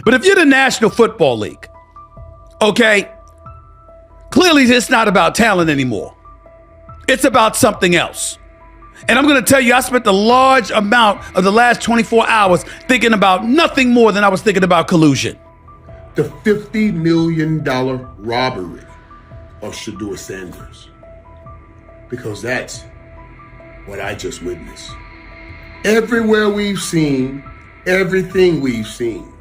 But if you're the National Football League, okay, clearly it's not about talent anymore. It's about something else. And I'm going to tell you, I spent a large amount of the last 24 hours thinking about nothing more than I was thinking about collusion. The $50 million robbery of Shedeur Sanders. Because that's what I just witnessed. Everywhere we've seen, everything we've seen,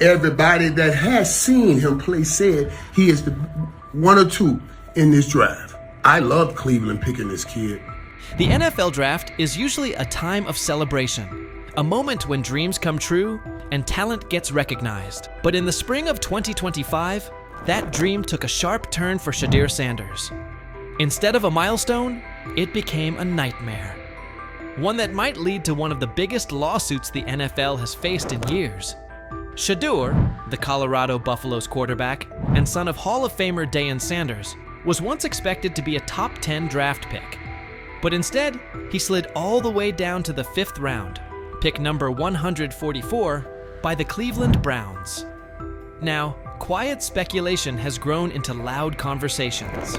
everybody that has seen him play said he is the one or two in this draft. I love Cleveland picking this kid. The NFL draft is usually a time of celebration, a moment when dreams come true and talent gets recognized. But in the spring of 2025, that dream took a sharp turn for Shedeur Sanders. Instead of a milestone, it became a nightmare. One that might lead to one of the biggest lawsuits the NFL has faced in years. Shadur, the Colorado Buffaloes quarterback and son of Hall of Famer Deion Sanders, was once expected to be a top 10 draft pick. But instead, he slid all the way down to the 5th round, pick number 144, by the Cleveland Browns. Now, quiet speculation has grown into loud conversations.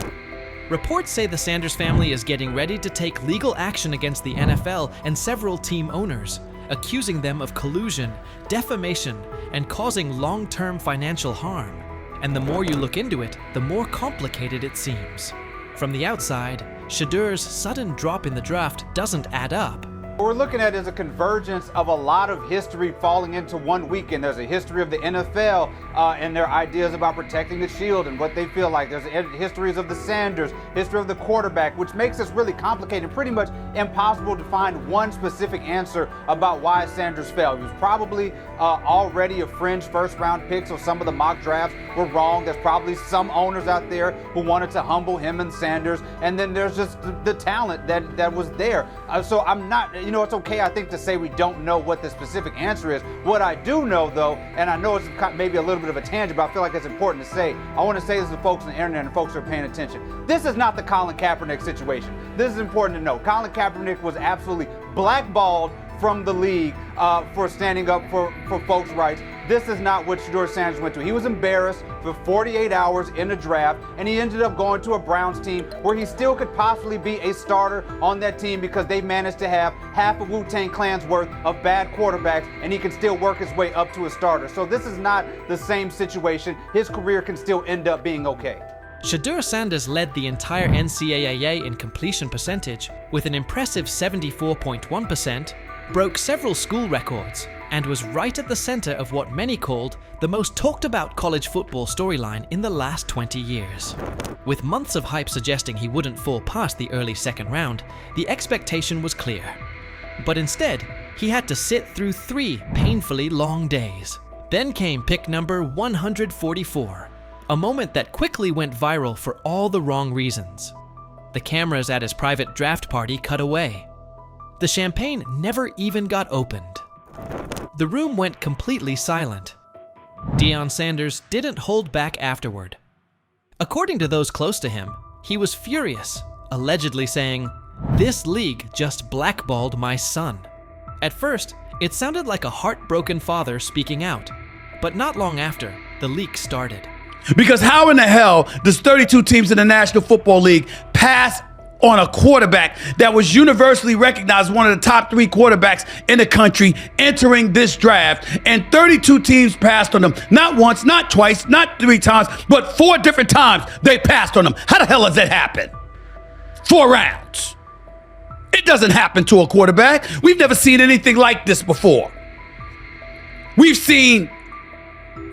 Reports say the Sanders family is getting ready to take legal action against the NFL and several team owners, accusing them of collusion, defamation, and causing long-term financial harm. And the more you look into it, the more complicated it seems. From the outside, Shedeur's sudden drop in the draft doesn't add up. What we're looking at is a convergence of a lot of history falling into one weekend. There's a history of the NFL and their ideas about protecting the shield and what they feel like. There's histories of the Sanders, history of the quarterback, which makes this really complicated and pretty much impossible to find one specific answer about why Sanders fell. He was probably already a fringe first-round pick, so some of the mock drafts were wrong. There's probably some owners out there who wanted to humble him and Sanders, and then there's just the talent that was there. So I'm not, it's okay, I think, to say we don't know what the specific answer is. What I do know, though, and I know it's maybe a little bit of a tangent, but I feel like it's important to say, I want to say this to folks on the internet and folks who are paying attention. This is not the Colin Kaepernick situation. This is important to know. Colin Kaepernick was absolutely blackballed from the league for standing up for folks' rights. This is not what Shedeur Sanders went to. He was embarrassed for 48 hours in the draft, and he ended up going to a Browns team where he still could possibly be a starter on that team because they managed to have half of Wu-Tang Clan's worth of bad quarterbacks, and he can still work his way up to a starter. So this is not the same situation. His career can still end up being okay. Shedeur Sanders led the entire NCAA in completion percentage with an impressive 74.1%, broke several school records, and was right at the center of what many called the most talked about college football storyline in the last 20 years. With months of hype suggesting he wouldn't fall past the early second round, the expectation was clear. But instead, he had to sit through 3 painfully long days. Then came pick number 144, a moment that quickly went viral for all the wrong reasons. The cameras at his private draft party cut away. The champagne never even got opened. The room went completely silent. Deion Sanders didn't hold back afterward. According to those close to him, he was furious, allegedly saying, "This league just blackballed my son." At first, it sounded like a heartbroken father speaking out, but not long after, the leak started. Because how in the hell does 32 teams in the National Football League pass on a quarterback that was universally recognized one of the top 3 quarterbacks in the country entering this draft, and 32 teams passed on him? Not once, not twice, not 3 times, but 4 different times they passed on him. How the hell does that happen? 4 rounds. It doesn't happen to a quarterback. We've never seen anything like this before. We've seen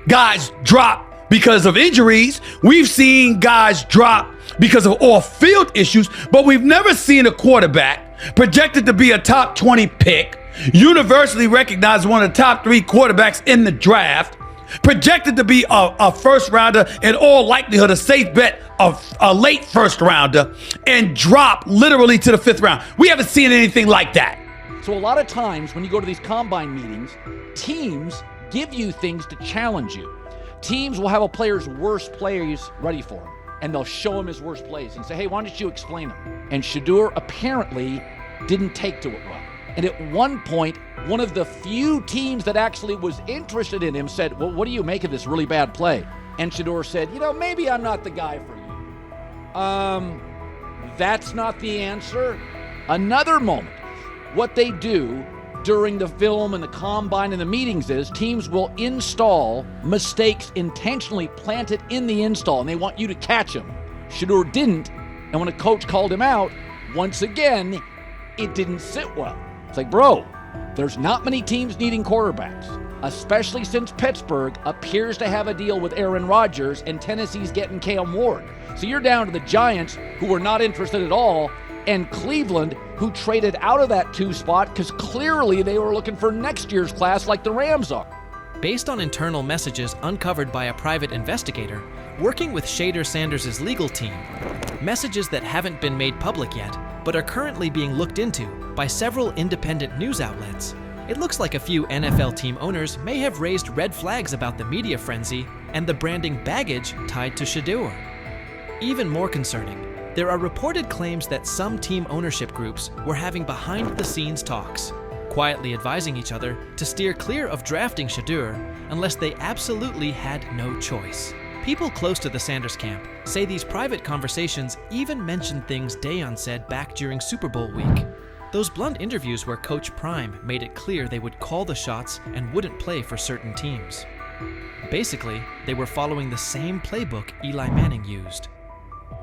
guys drop because of injuries. We've seen guys drop because of off-field issues, but we've never seen a quarterback projected to be a top 20 pick, universally recognized one of the top 3 quarterbacks in the draft, projected to be a first rounder, in all likelihood a safe bet of a late first rounder, and drop literally to the 5th round. We haven't seen anything like that. So a lot of times when you go to these combine meetings, teams give you things to challenge you. Teams will have a player's worst plays ready for him, and they'll show him his worst plays and say, "Hey, why don't you explain them?" And Shedeur apparently didn't take to it well. And at one point, one of the few teams that actually was interested in him said, well, what do you make of this really bad play? And Shedeur said, maybe I'm not the guy for you. That's not the answer. Another moment. What they do during the film and the combine and the meetings is teams will install mistakes intentionally planted in the install, and they want you to catch them. Shedeur didn't, and when a coach called him out, once again, it didn't sit well. It's like, bro, there's not many teams needing quarterbacks, especially since Pittsburgh appears to have a deal with Aaron Rodgers and Tennessee's getting Cam Ward. So you're down to the Giants, who were not interested at all, and Cleveland, who traded out of that 2 spot because clearly they were looking for next year's class like the Rams are. Based on internal messages uncovered by a private investigator working with Shedeur Sanders' legal team, messages that haven't been made public yet but are currently being looked into by several independent news outlets, it looks like a few NFL team owners may have raised red flags about the media frenzy and the branding baggage tied to Shedeur. Even more concerning, there are reported claims that some team ownership groups were having behind-the-scenes talks, quietly advising each other to steer clear of drafting Shedeur unless they absolutely had no choice. People close to the Sanders camp say these private conversations even mentioned things Deion said back during Super Bowl week. Those blunt interviews where Coach Prime made it clear they would call the shots and wouldn't play for certain teams. Basically, they were following the same playbook Eli Manning used.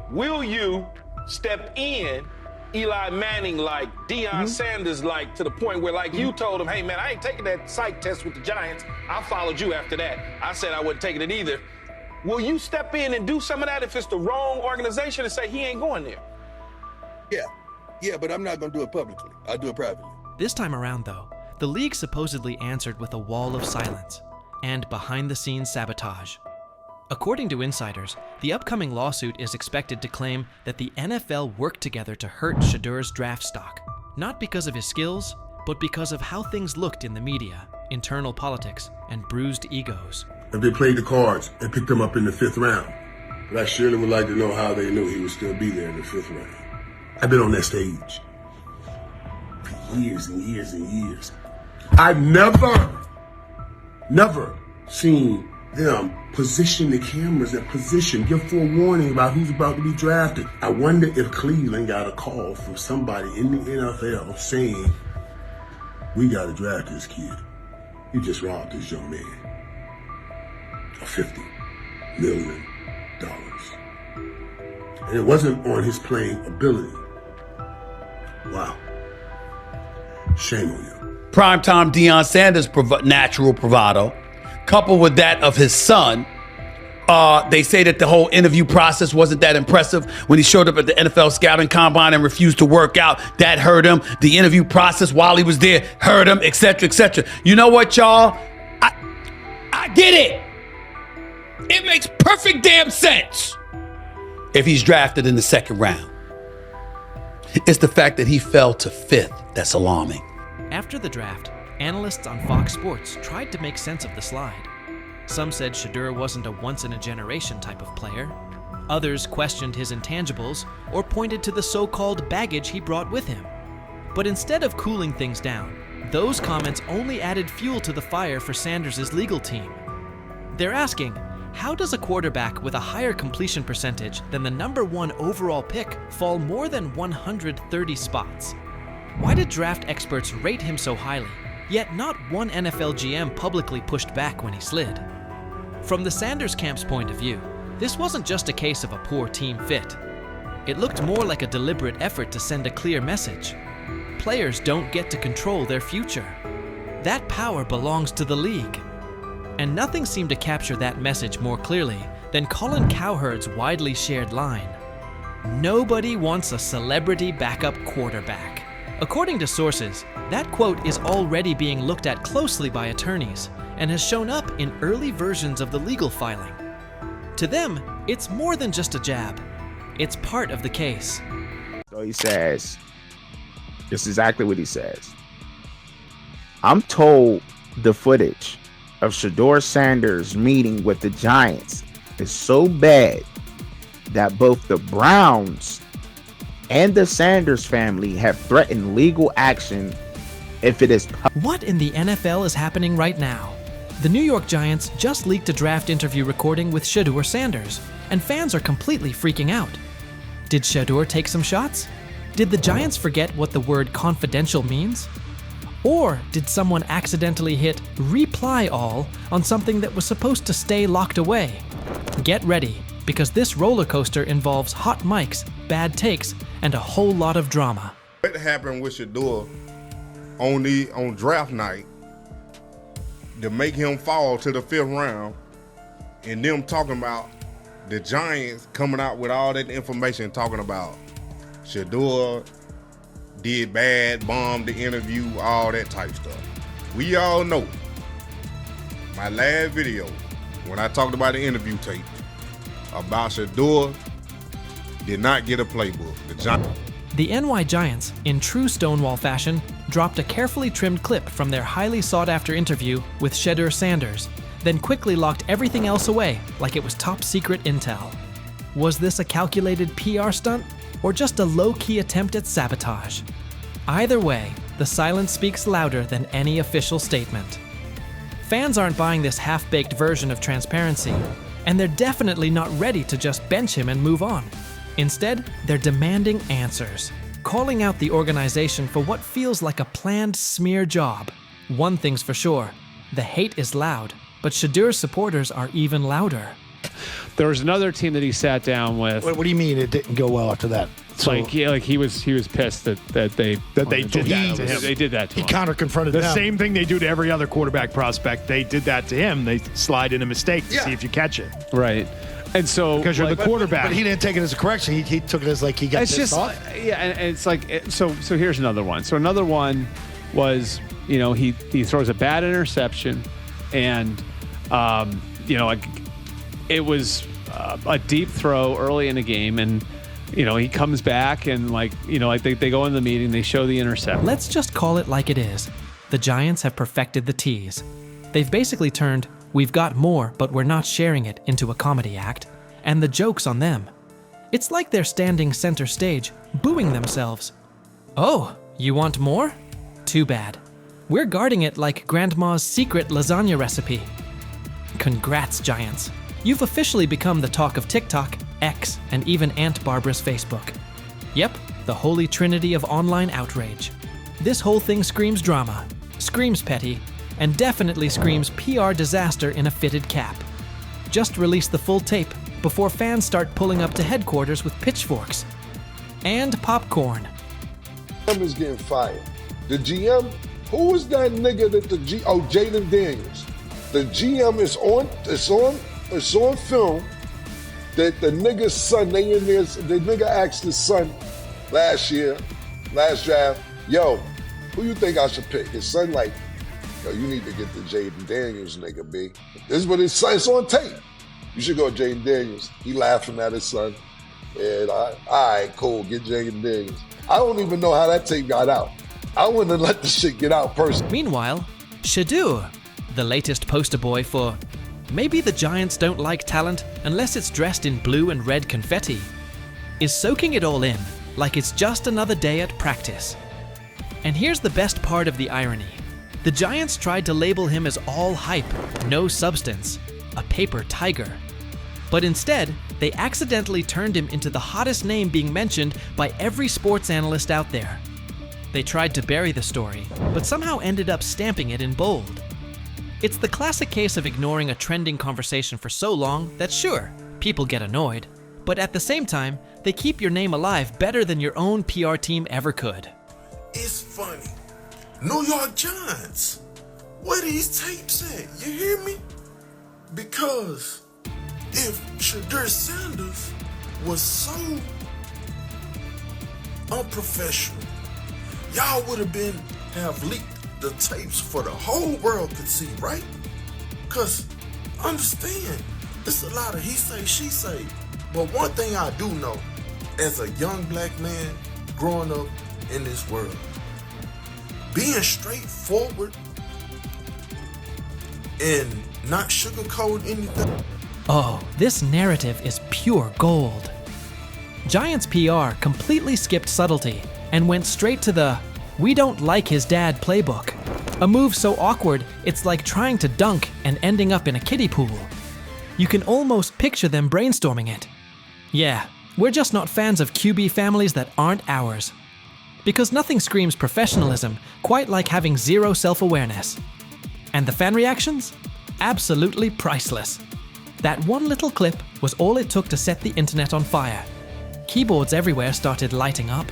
Will you step in Eli Manning like, Deion Sanders like, to the point where like you told him, hey man, I ain't taking that psych test with the Giants. I followed you after that. I said I wasn't taking it either. Will you step in and do some of that if it's the wrong organization and say he ain't going there? Yeah, but I'm not going to do it publicly. I'll do it privately. This time around, though, the league supposedly answered with a wall of silence and behind-the-scenes sabotage. According to insiders, the upcoming lawsuit is expected to claim that the NFL worked together to hurt Shedeur's draft stock, not because of his skills, but because of how things looked in the media, internal politics, and bruised egos. If they played the cards and picked him up in the 5th round, but I surely would like to know how they knew he would still be there in the 5th round. I've been on that stage for years and years and years. I've never seen them position the cameras in position, give forewarning about who's about to be drafted. I wonder if Cleveland got a call from somebody in the NFL saying, we got to draft this kid. You just robbed this young man of $50 million. And it wasn't on his playing ability. Wow. Shame on you. Primetime Deion Sanders' natural bravado, coupled with that of his son. They say that the whole interview process wasn't that impressive when he showed up at the NFL scouting combine and refused to work out. That hurt him. The interview process while he was there hurt him, etc., etc. You know what, y'all? I get it. It makes perfect damn sense if he's drafted in the 2nd round. It's the fact that he fell to 5th that's alarming. After the draft, analysts on Fox Sports tried to make sense of the slide. Some said Shedeur wasn't a once-in-a-generation type of player. Others questioned his intangibles or pointed to the so-called baggage he brought with him. But instead of cooling things down, those comments only added fuel to the fire for Sanders' legal team. They're asking, how does a quarterback with a higher completion percentage than the #1 overall pick fall more than 130 spots? Why did draft experts rate him so highly, yet not one NFL GM publicly pushed back when he slid? From the Sanders camp's point of view, this wasn't just a case of a poor team fit. It looked more like a deliberate effort to send a clear message. Players don't get to control their future. That power belongs to the league. And nothing seemed to capture that message more clearly than Colin Cowherd's widely shared line: "Nobody wants a celebrity backup quarterback." According to sources, that quote is already being looked at closely by attorneys and has shown up in early versions of the legal filing. To them, it's more than just a jab. It's part of the case. So he says, this is exactly what he says. I'm told the footage of Shedeur Sanders meeting with the Giants is so bad that both the Browns and the Sanders family have threatened legal action if it is What in the NFL is happening right now? The New York Giants just leaked a draft interview recording with Shedeur Sanders, and fans are completely freaking out. Did Shadur take some shots? Did the Giants forget what the word confidential means? Or did someone accidentally hit reply all on something that was supposed to stay locked away? Get ready, because this roller coaster involves hot mics, bad takes, and a whole lot of drama. What happened with Shadur on draft night to make him fall to the 5th round, and them talking about the Giants coming out with all that information talking about Shadur did bad, bombed the interview, all that type stuff. We all know my last video when I talked about the interview tape about Shadur did not get a playbook. The NY Giants, in true Stonewall fashion, dropped a carefully trimmed clip from their highly sought-after interview with Shedeur Sanders, then quickly locked everything else away like it was top-secret intel. Was this a calculated PR stunt, or just a low-key attempt at sabotage? Either way, the silence speaks louder than any official statement. Fans aren't buying this half-baked version of transparency, and they're definitely not ready to just bench him and move on. Instead, they're demanding answers, calling out the organization for what feels like a planned smear job. One thing's for sure, the hate is loud, but Shedeur's supporters are even louder. There was another team that he sat down with. What do you mean it didn't go well after that? So, he was pissed that they did that to him. They did that to him. He counter-confronted the them. same thing they do to every other quarterback prospect. They did that to him. They slide in a mistake to see if you catch it. Right. And so because you're the quarterback. But he didn't take it as a correction. He took it as like he got pissed off. Yeah, and it's like so here's another one. So another one was, he throws a bad interception, and it was a deep throw early in the game, and he comes back and they go in the meeting, they show the interception. Let's just call it like it is. The Giants have perfected the tease. They've basically turned "we've got more, but we're not sharing it" into a comedy act, and the joke's on them. It's like they're standing center stage, booing themselves. Oh, you want more? Too bad. We're guarding it like Grandma's secret lasagna recipe. Congrats, Giants. You've officially become the talk of TikTok, X, and even Aunt Barbara's Facebook. Yep, the holy trinity of online outrage. This whole thing screams drama, screams petty, and definitely screams PR disaster in a fitted cap. Just release the full tape before fans start pulling up to headquarters with pitchforks. And popcorn. GM is getting fired. The GM, who is that nigga that Jaden Daniels. The GM is on film that the nigga's son, the nigga asked his son last draft, yo, who you think I should pick? His son like, yo, you need to get the Jaden Daniels nigga, B. This is what his son, it's on tape. You should go Jaden Daniels. He laughing at his son. And all right, cool, get Jaden Daniels. I don't even know how that tape got out. I wouldn't have let the shit get out personally. Meanwhile, Shadur, the latest poster boy for maybe the Giants don't like talent unless it's dressed in blue and red confetti, is soaking it all in like it's just another day at practice. And here's the best part of the irony. The Giants tried to label him as all hype, no substance, a paper tiger. But instead, they accidentally turned him into the hottest name being mentioned by every sports analyst out there. They tried to bury the story, but somehow ended up stamping it in bold. It's the classic case of ignoring a trending conversation for so long that sure, people get annoyed, but at the same time, they keep your name alive better than your own PR team ever could. It's funny. New York Giants, where these tapes at? You hear me? Because if Shedeur Sanders was so unprofessional, y'all would have leaked the tapes for the whole world could see, right? Cause understand, it's a lot of he say, she say. But one thing I do know, as a young black man growing up in this world, being straightforward and not sugarcoat anything. Oh, this narrative is pure gold. Giants PR completely skipped subtlety and went straight to the "We don't like his dad" playbook. A move so awkward, it's like trying to dunk and ending up in a kiddie pool. You can almost picture them brainstorming it. Yeah, we're just not fans of QB families that aren't ours. Because nothing screams professionalism quite like having zero self-awareness. And the fan reactions? Absolutely priceless. That one little clip was all it took to set the internet on fire. Keyboards everywhere started lighting up.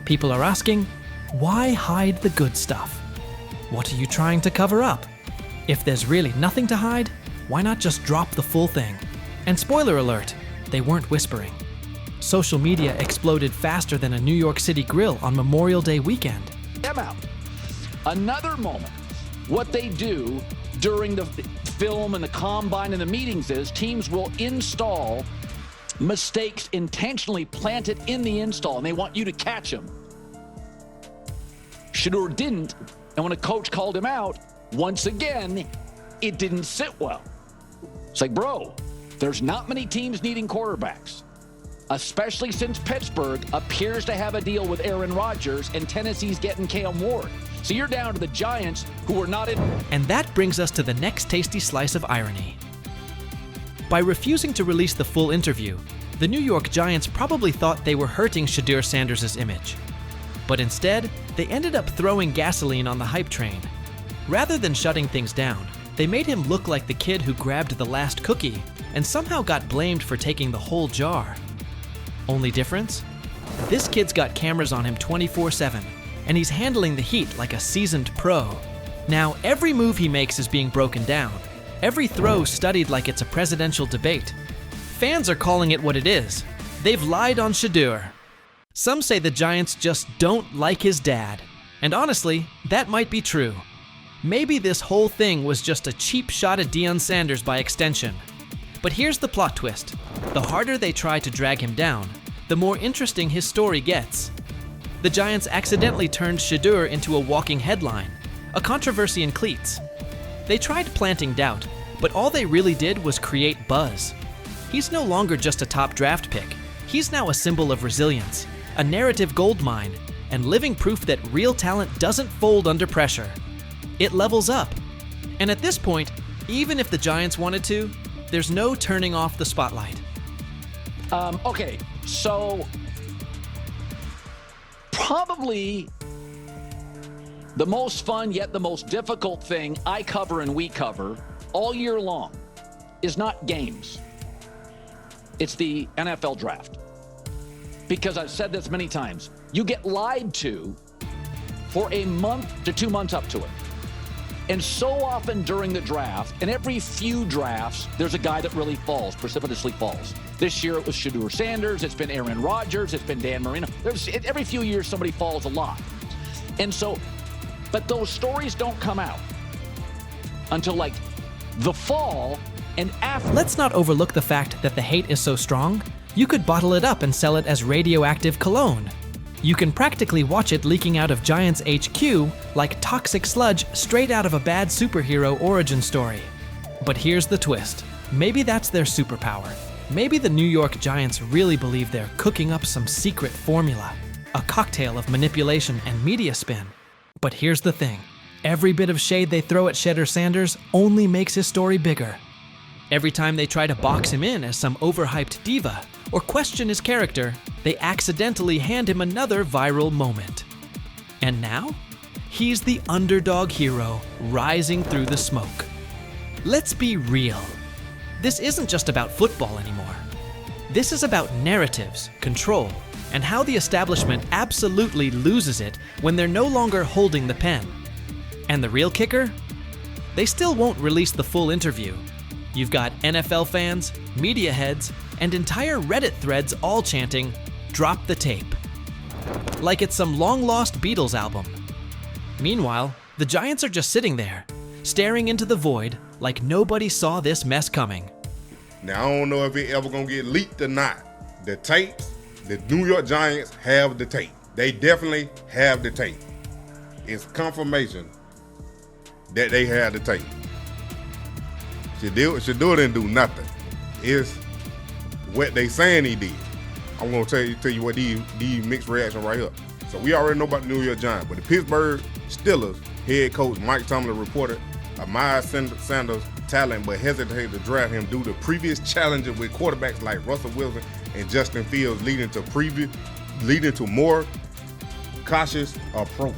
People are asking, why hide the good stuff? What are you trying to cover up? If there's really nothing to hide, why not just drop the full thing? And spoiler alert, they weren't whispering. Social media exploded faster than a New York City grill on Memorial Day weekend. Them out. Another moment. What they do during the film and the combine and the meetings is teams will install mistakes intentionally planted in the install, and they want you to catch them. Shadur didn't, and when a coach called him out, once again, it didn't sit well. It's like, bro, there's not many teams needing quarterbacks, especially since Pittsburgh appears to have a deal with Aaron Rodgers and Tennessee's getting Cam Ward. So you're down to the Giants, who are not in. And that brings us to the next tasty slice of irony. By refusing to release the full interview, the New York Giants probably thought they were hurting Shedeur Sanders' image. But instead, they ended up throwing gasoline on the hype train. Rather than shutting things down, they made him look like the kid who grabbed the last cookie and somehow got blamed for taking the whole jar. Only difference? This kid's got cameras on him 24/7, and he's handling the heat like a seasoned pro. Now, every move he makes is being broken down, every throw studied like it's a presidential debate. Fans are calling it what it is. They've lied on Shedeur. Some say the Giants just don't like his dad. And honestly, that might be true. Maybe this whole thing was just a cheap shot at Deion Sanders by extension. But here's the plot twist. The harder they try to drag him down, the more interesting his story gets. The Giants accidentally turned Shedeur into a walking headline, a controversy in cleats. They tried planting doubt, but all they really did was create buzz. He's no longer just a top draft pick. He's now a symbol of resilience, a narrative goldmine, and living proof that real talent doesn't fold under pressure. It levels up. And at this point, even if the Giants wanted to, there's no turning off the spotlight. Okay, so probably the most fun yet the most difficult thing I cover and we cover all year long is not games. It's the NFL draft. Because I've said this many times, you get lied to for a month to 2 months up to it. And so often during the draft, and every few drafts, there's a guy that really falls, precipitously falls. This year it was Shedeur Sanders, it's been Aaron Rodgers, it's been Dan Marino. Every few years somebody falls a lot. And so, but those stories don't come out until like the fall and after. Let's not overlook the fact that the hate is so strong, you could bottle it up and sell it as radioactive cologne. You can practically watch it leaking out of Giants HQ like toxic sludge straight out of a bad superhero origin story. But here's the twist. Maybe that's their superpower. Maybe the New York Giants really believe they're cooking up some secret formula, a cocktail of manipulation and media spin. But here's the thing. Every bit of shade they throw at Shedeur Sanders only makes his story bigger. Every time they try to box him in as some overhyped diva or question his character, they accidentally hand him another viral moment. And now, he's the underdog hero rising through the smoke. Let's be real. This isn't just about football anymore. This is about narratives, control, and how the establishment absolutely loses it when they're no longer holding the pen. And the real kicker? They still won't release the full interview. You've got NFL fans, media heads, and entire Reddit threads all chanting, "Drop the tape." Like it's some long-lost Beatles album. Meanwhile, the Giants are just sitting there, staring into the void like nobody saw this mess coming. Now, I don't know if it ever gonna get leaked or not. The tapes, the New York Giants have the tape. They definitely have the tape. It's confirmation that they have the tape. Shadur didn't do nothing. It's what they saying he did. I'm gonna tell you what these mixed reactions right here. So we already know about the New York Giants. But the Pittsburgh Steelers head coach Mike Tomlin reported Miles Sanders' talent, but hesitated to draft him due to previous challenges with quarterbacks like Russell Wilson and Justin Fields, leading to more cautious approach.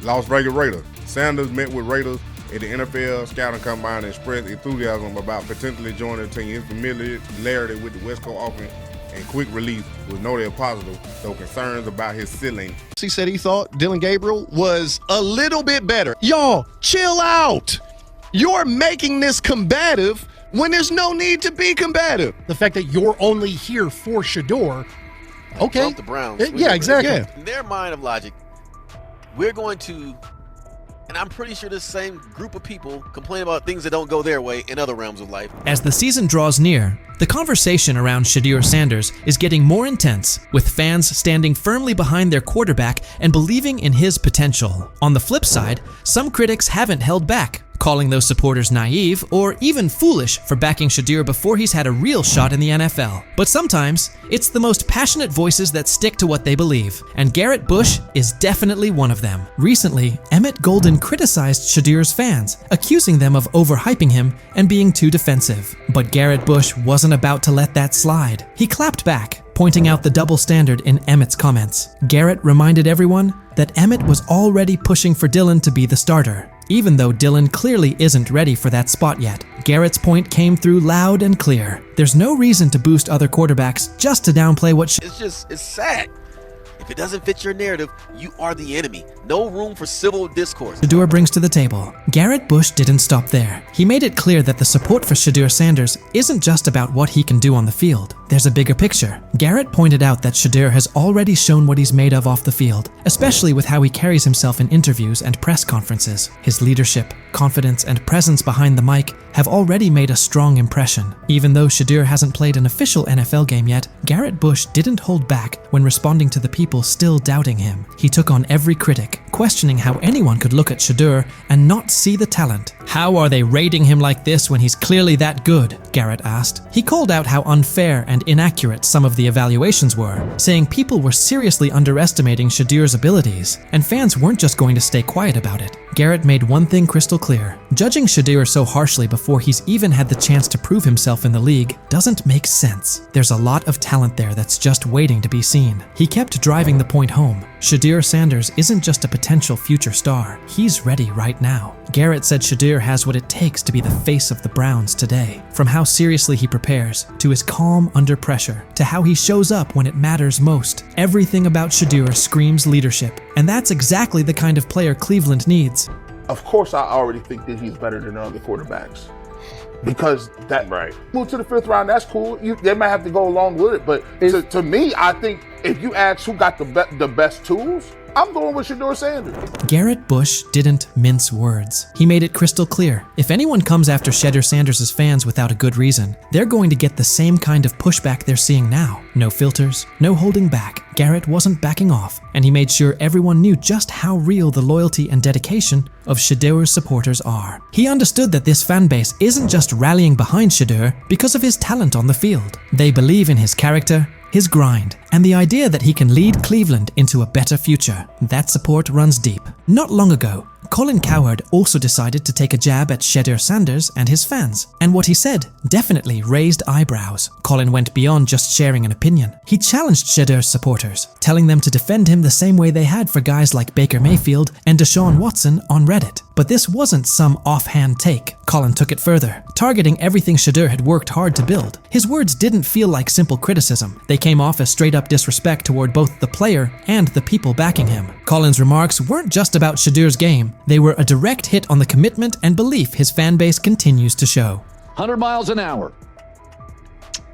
Las Vegas Raiders. Sanders met with Raiders at the NFL scouting combine and expressed enthusiasm about potentially joining the team. His familiarity with the West Coast offense and quick release was noted positive, though concerns about his ceiling. He said he thought Dylan Gabriel was a little bit better. Y'all, chill out. You're making this combative when there's no need to be combative. The fact that you're only here for Shedeur, okay. Both the Browns. Yeah, exactly. Yeah. In their mind of logic, we're going to, and I'm pretty sure this same group of people complain about things that don't go their way in other realms of life. As the season draws near, the conversation around Shedeur Sanders is getting more intense, with fans standing firmly behind their quarterback and believing in his potential. On the flip side, some critics haven't held back, calling those supporters naive or even foolish for backing Shedeur before he's had a real shot in the NFL. But sometimes, it's the most passionate voices that stick to what they believe, and Garrett Bush is definitely one of them. Recently, Emmett Golden criticized Shedeur's fans, accusing them of overhyping him and being too defensive. But Garrett Bush wasn't about to let that slide. He clapped back, pointing out the double standard in Emmett's comments. Garrett reminded everyone that Emmett was already pushing for Dylan to be the starter, even though Dylan clearly isn't ready for that spot yet. Garrett's point came through loud and clear. There's no reason to boost other quarterbacks just to downplay what It's sad. If it doesn't fit your narrative, you are the enemy. No room for civil discourse. Shedeur brings to the table. Garrett Bush didn't stop there. He made it clear that the support for Shedeur Sanders isn't just about what he can do on the field. There's a bigger picture. Garrett pointed out that Shedeur has already shown what he's made of off the field, especially with how he carries himself in interviews and press conferences. His leadership, confidence, and presence behind the mic have already made a strong impression. Even though Shedeur hasn't played an official NFL game yet, Garrett Bush didn't hold back when responding to the people still doubting him. He took on every critic, questioning how anyone could look at Shedeur and not see the talent. How are they rating him like this when he's clearly that good? Garrett asked. He called out how unfair and inaccurate some of the evaluations were, saying people were seriously underestimating Shedeur's abilities, and fans weren't just going to stay quiet about it. Garrett made one thing crystal clear. Judging Shedeur so harshly before he's even had the chance to prove himself in the league doesn't make sense. There's a lot of talent there that's just waiting to be seen. He kept driving the point home. Shedeur Sanders isn't just a potential future star. He's ready right now. Garrett said Shedeur has what it takes to be the face of the Browns today. From how seriously he prepares, to his calm under pressure, to how he shows up when it matters most. Everything about Shedeur screams leadership, and that's exactly the kind of player Cleveland needs. Of course, I already think that he's better than other quarterbacks. Because that move to the 5th round, that's cool. They might have to go along with it, but to me, I think if you ask who got the best tools, I'm going with Shedeur Sanders. Garrett Bush didn't mince words. He made it crystal clear. If anyone comes after Shedeur Sanders' fans without a good reason, they're going to get the same kind of pushback they're seeing now. No filters, no holding back. Garrett wasn't backing off, and he made sure everyone knew just how real the loyalty and dedication of Shedeur's supporters are. He understood that this fan base isn't just rallying behind Shedeur because of his talent on the field. They believe in his character, his grind, and the idea that he can lead Cleveland into a better future. That support runs deep. Not long ago, Colin Cowherd also decided to take a jab at Shedeur Sanders and his fans, and what he said definitely raised eyebrows. Colin went beyond just sharing an opinion. He challenged Shedeur's supporters, telling them to defend him the same way they had for guys like Baker Mayfield and Deshaun Watson on Reddit. But this wasn't some offhand take. Colin took it further, targeting everything Shedeur had worked hard to build. His words didn't feel like simple criticism. They came off as straight-up disrespect toward both the player and the people backing him. Colin's remarks weren't just about Shedeur's game. They were a direct hit on the commitment and belief his fan base continues to show. 100 miles an hour.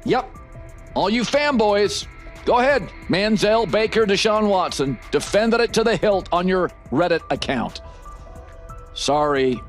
Yep. All you fanboys, go ahead. Manziel, Baker, Deshaun Watson, defended it to the hilt on your Reddit account. Sorry.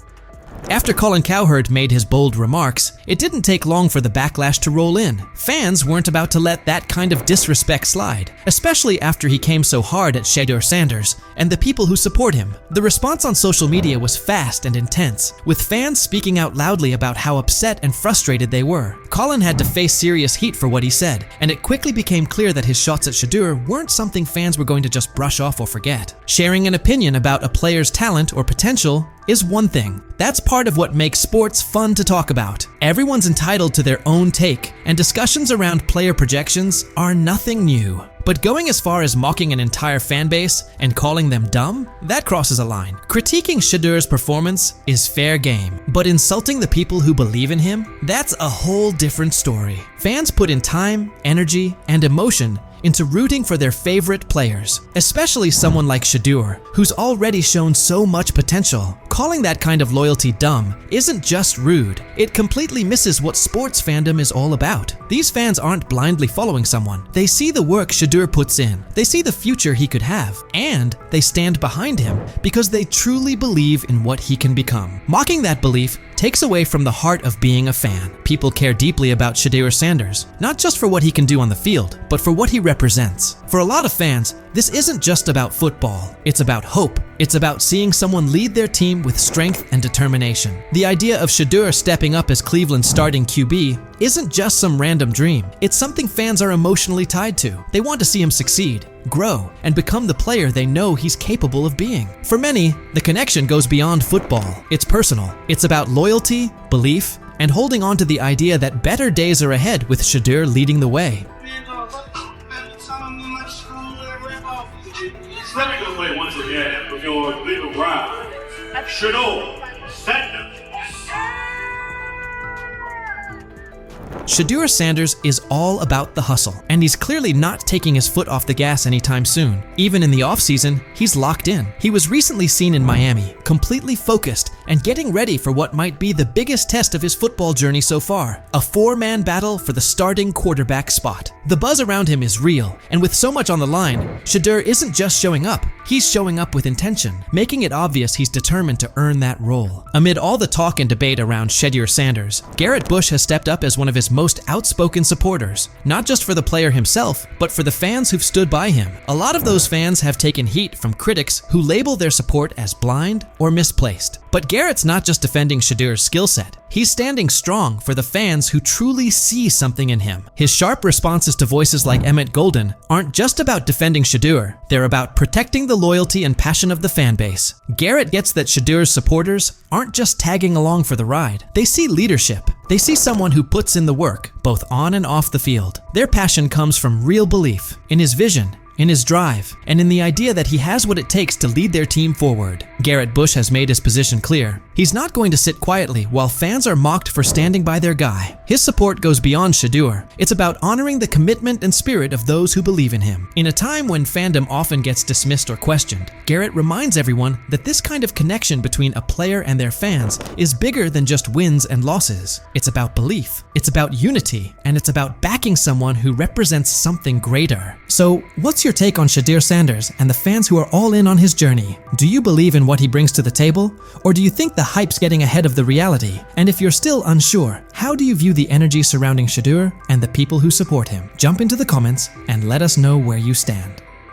After Colin Cowherd made his bold remarks, it didn't take long for the backlash to roll in. Fans weren't about to let that kind of disrespect slide, especially after he came so hard at Shedeur Sanders and the people who support him. The response on social media was fast and intense, with fans speaking out loudly about how upset and frustrated they were. Colin had to face serious heat for what he said, and it quickly became clear that his shots at Shedeur weren't something fans were going to just brush off or forget. Sharing an opinion about a player's talent or potential is one thing. That's part of what makes sports fun to talk about. Everyone's entitled to their own take, and discussions around player projections are nothing new. But going as far as mocking an entire fan base and calling them dumb, that crosses a line. Critiquing Shedeur's performance is fair game, but insulting the people who believe in him, that's a whole different story. Fans put in time, energy, and emotion into rooting for their favorite players, especially someone like Shedeur, who's already shown so much potential. Calling that kind of loyalty dumb isn't just rude, it completely misses what sports fandom is all about. These fans aren't blindly following someone. They see the work Shedeur puts in, they see the future he could have, and they stand behind him because they truly believe in what he can become. Mocking that belief takes away from the heart of being a fan. People care deeply about Shedeur Sanders, not just for what he can do on the field, but for what he represents. For a lot of fans, this isn't just about football. It's about hope. It's about seeing someone lead their team with strength and determination. The idea of Shedeur stepping up as Cleveland's starting QB isn't just some random dream. It's something fans are emotionally tied to. They want to see him succeed, grow, and become the player they know he's capable of being. For many, the connection goes beyond football. It's personal. It's about loyalty, belief, and holding on to the idea that better days are ahead with Shedeur leading the way. Let me go play once again with your little round. Shedeur Sanders. Shedeur Sanders is all about the hustle, and he's clearly not taking his foot off the gas anytime soon. Even in the offseason, he's locked in. He was recently seen in Miami, completely focused and getting ready for what might be the biggest test of his football journey so far, a four-man battle for the starting quarterback spot. The buzz around him is real, and with so much on the line, Shedeur isn't just showing up, he's showing up with intention, making it obvious he's determined to earn that role. Amid all the talk and debate around Shedeur Sanders, Garrett Bush has stepped up as one of his most outspoken supporters, not just for the player himself, but for the fans who've stood by him. A lot of those fans have taken heat from critics who label their support as blind or misplaced. But Garrett's not just defending Shedeur's skill set. He's standing strong for the fans who truly see something in him. His sharp responses to voices like Emmett Golden aren't just about defending Shedeur, they're about protecting the loyalty and passion of the fan base. Garrett gets that Shedeur's supporters aren't just tagging along for the ride. They see leadership. They see someone who puts in the work, both on and off the field. Their passion comes from real belief in his vision, in his drive, and in the idea that he has what it takes to lead their team forward. Garrett Bush has made his position clear. He's not going to sit quietly while fans are mocked for standing by their guy. His support goes beyond Shedeur. It's about honoring the commitment and spirit of those who believe in him. In a time when fandom often gets dismissed or questioned, Garrett reminds everyone that this kind of connection between a player and their fans is bigger than just wins and losses. It's about belief, it's about unity, and it's about backing someone who represents something greater. So, what's your take on Shedeur Sanders and the fans who are all in on his journey? Do you believe in what he brings to the table? Or do you think the hype's getting ahead of the reality? And if you're still unsure, how do you view the energy surrounding Shedeur and the people who support him? Jump into the comments and let us know where you stand.